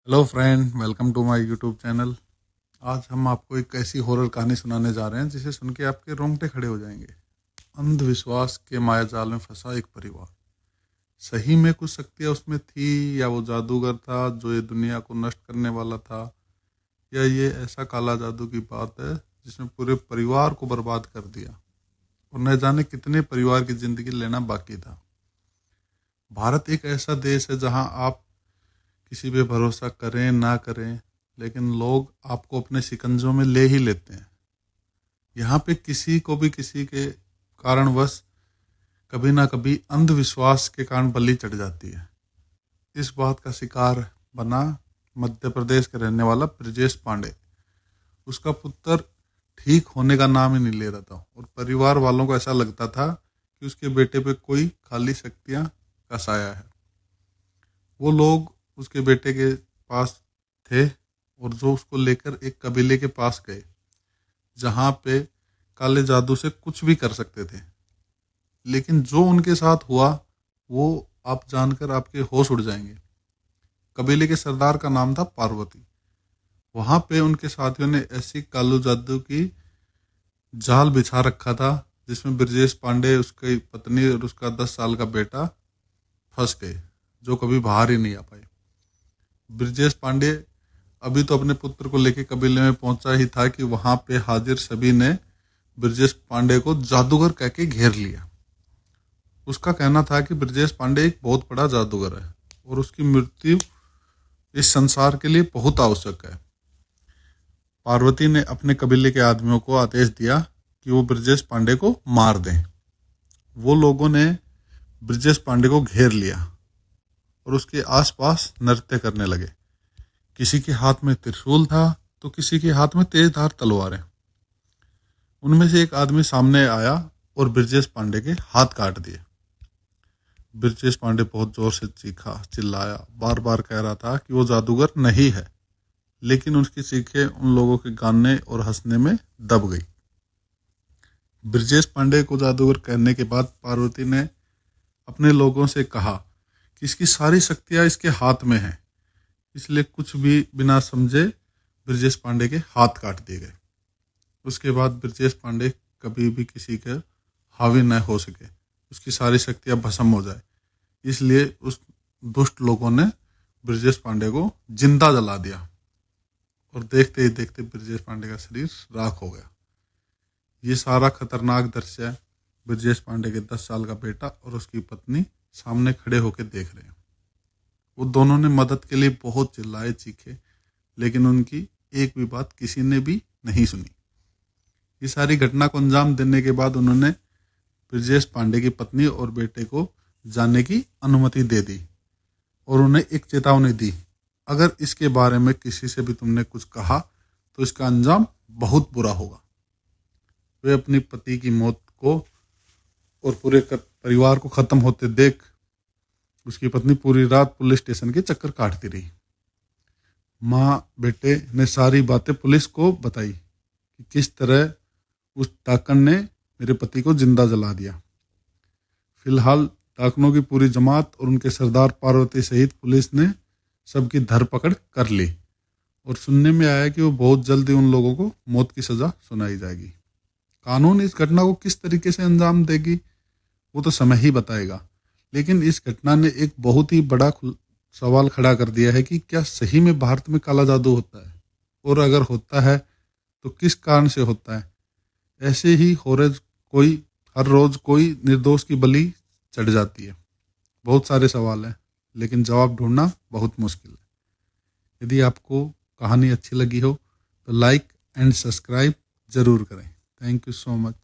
Hello friend, welcome to my YouTube channel. आज हम आपको एक ऐसी हॉरर कहानी सुनाने जा रहे हैं जिसे सुन के आपके रोंगटे खड़े हो जाएंगे। अंधविश्वास के मायाजाल में फंसा एक परिवार। सही में कुछ शक्तियाँ उसमें थी, या वो जादूगर था जो ये दुनिया को नष्ट करने वाला था, या ये ऐसा काला जादू की बात है जिसने पूरे परिवार को बर्बाद कर दिया और न जाने कितने परिवार की जिंदगी लेना बाकी था। भारत एक ऐसा देश है जहाँ आप किसी पे भरोसा करें ना करें, लेकिन लोग आपको अपने शिकंजों में ले ही लेते हैं। यहाँ पे किसी को भी किसी के कारणवश कभी ना कभी अंधविश्वास के कारण बलि चढ़ जाती है। इस बात का शिकार बना मध्य प्रदेश का रहने वाला ब्रजेश पांडे। उसका पुत्र ठीक होने का नाम ही नहीं ले रहा था और परिवार वालों को ऐसा लगता था कि उसके बेटे पे कोई खाली शक्तियाँ का साया है। वो लोग उसके बेटे के पास थे और जो उसको लेकर एक कबीले के पास गए जहाँ पे काले जादू से कुछ भी कर सकते थे। लेकिन जो उनके साथ हुआ वो आप जानकर आपके होश उड़ जाएंगे। कबीले के सरदार का नाम था पार्वती। वहाँ पे उनके साथियों ने ऐसी कालू जादू की जाल बिछा रखा था जिसमें ब्रजेश पांडे, उसकी पत्नी और उसका 10 साल का बेटा फंस गए, जो कभी बाहर ही नहीं आ पाए। ब्रजेश पांडे अभी तो अपने पुत्र को लेकर कबीले में पहुंचा ही था कि वहां पे हाजिर सभी ने ब्रजेश पांडे को जादूगर कह के घेर लिया। उसका कहना था कि ब्रजेश पांडे एक बहुत बड़ा जादूगर है और उसकी मृत्यु इस संसार के लिए बहुत आवश्यक है। पार्वती ने अपने कबीले के आदमियों को आदेश दिया कि वो ब्रजेश पांडे को मार दें। वो लोगों ने ब्रजेश पांडे को घेर लिया और उसके आसपास नृत्य करने लगे। किसी के हाथ में त्रिशूल था तो किसी के हाथ में तेजधार तलवारें। उनमें से एक आदमी सामने आया और ब्रजेश पांडे के हाथ काट दिए। ब्रजेश पांडे बहुत जोर से चीखा, चिल्लाया, बार बार कह रहा था कि वो जादूगर नहीं है, लेकिन उसकी चीखें उन लोगों के गाने और हंसने में दब गई। ब्रजेश पांडे को जादूगर कहने के बाद पार्वती ने अपने लोगों से कहा कि इसकी सारी शक्तियां इसके हाथ में हैं, इसलिए कुछ भी बिना समझे ब्रजेश पांडे के हाथ काट दिए गए। उसके बाद ब्रजेश पांडे कभी भी किसी के हावी न हो सके, उसकी सारी शक्तियां भस्म हो जाए, इसलिए उस दुष्ट लोगों ने ब्रजेश पांडे को जिंदा जला दिया और देखते ही देखते ब्रजेश पांडे का शरीर राख हो गया। ये सारा खतरनाक दृश्य ब्रजेश पांडे के 10 साल का बेटा और उसकी पत्नी सामने खड़े होकर देख रहे हैं। वो दोनों ने मदद के लिए बहुत चिल्लाए, चीखे, लेकिन उनकी एक भी बात किसी ने भी नहीं सुनी। ये सारी घटना को अंजाम देने के बाद उन्होंने ब्रजेश पांडे की पत्नी और बेटे को जाने की अनुमति दे दी और उन्हें एक चेतावनी दी, अगर इसके बारे में किसी से भी तुमने कुछ कहा तो इसका अंजाम बहुत बुरा होगा। वे अपनी पति की मौत को और पूरे परिवार को खत्म होते देख उसकी पत्नी पूरी रात पुलिस स्टेशन के चक्कर काटती रही। माँ बेटे ने सारी बातें पुलिस को बताई कि किस तरह उस डाकन ने मेरे पति को जिंदा जला दिया। फिलहाल डाकनों की पूरी जमात और उनके सरदार पार्वती सहित पुलिस ने सबकी धरपकड़ कर ली और सुनने में आया कि वो बहुत जल्दी उन लोगों को मौत की सजा सुनाई जाएगी। कानून इस घटना को किस तरीके से अंजाम देगी वो तो समय ही बताएगा, लेकिन इस घटना ने एक बहुत ही बड़ा सवाल खड़ा कर दिया है कि क्या सही में भारत में काला जादू होता है, और अगर होता है तो किस कारण से होता है। ऐसे ही हर रोज कोई निर्दोष की बलि चढ़ जाती है। बहुत सारे सवाल हैं, लेकिन जवाब ढूंढना बहुत मुश्किल है। यदि आपको कहानी अच्छी लगी हो तो लाइक एंड सब्सक्राइब जरूर करें। Thank you so much.